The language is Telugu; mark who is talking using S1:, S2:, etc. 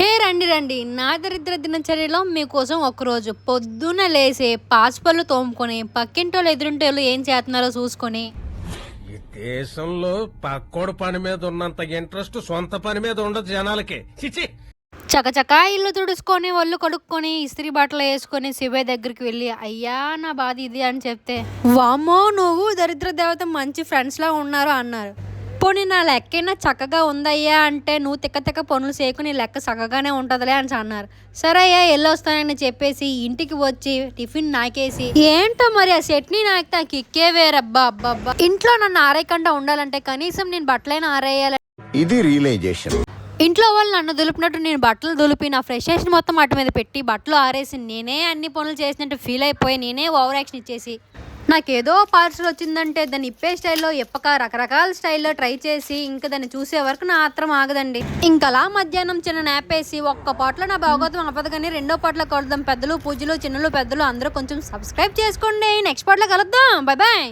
S1: హే రండి రండి నా దరిద్ర దినచర్యలో మీకోసం ఒకరోజు పొద్దున లేసి పాచిపళ్ళు తోముకొని పక్కింటోళ్ళు ఎదురింటోళ్ళు ఏం చేస్తున్నారో చూసుకొని
S2: ఈ దేశంలో పక్కోడు పని మీద ఉన్నంత ఇంట్రెస్ట్ సొంత పని మీద ఉండదు జనాలకి. చిచి
S1: చకచకా ఇల్లు తుడుచుకొని ఒళ్ళు కడుక్కొని ఇస్త్రీ బట్టలు వేసుకొని శివయ్య దగ్గరికి వెళ్ళి అయ్యా నా బాధ ఇది అని చెప్తే వామ్మో నువ్వు దరిద్ర దేవత మంచి ఫ్రెండ్స్ లా ఉన్నారు అన్నారు. పోనీ నా లెక్కైనా చక్కగా ఉందయ్యా అంటే నువ్వు తిక్క పనులు చేయకు నీ లెక్క చక్కగానే ఉంటుందిలే అని అన్నారు. సరే అయ్యా వెళ్ళొస్తానని చెప్పేసి ఇంటికి వచ్చి టిఫిన్ నాకేసి ఏంటో మరి ఆ చట్నీ నాకితే కిక్కే వేరబ్బా అబ్బబ్బా. ఇంట్లో నన్ను ఆరేయకుండా ఉండాలంటే కనీసం నేను బట్టలైనా ఆరేయాలి.
S3: ఇది రియలైజేషన్.
S1: ఇంట్లో వాళ్ళు నన్ను దులిపినట్టు నేను బట్టలు దులిపి నా ఫ్రెషర్స్ మొత్తం అటు మీద పెట్టి బట్టలు ఆరేసి నేనే అన్ని పనులు చేసినట్టు ఫీల్ అయిపోయి నేనే ఓవర్ యాక్షన్ ఇచ్చేసి నాకేదో పార్సల్ వచ్చిందంటే దాన్ని ఇప్పే స్టైల్లో ఇప్పక రకరకాల స్టైల్లో ట్రై చేసి ఇంకా దాన్ని చూసే వరకు నా ఆత్రం ఆగదండి. ఇంకలా మధ్యాహ్నం చిన్న నాపేసి ఒక్క పాటలో నా భాగవతం అవ్వదు కానీ రెండో పాటలో కలుద్దాం. పెద్దలు పూజలు చిన్నలు పెద్దలు అందరూ కొంచెం సబ్స్క్రైబ్ చేసుకోండి. నెక్స్ట్ పాటలో కలుద్దాం. Bye bye.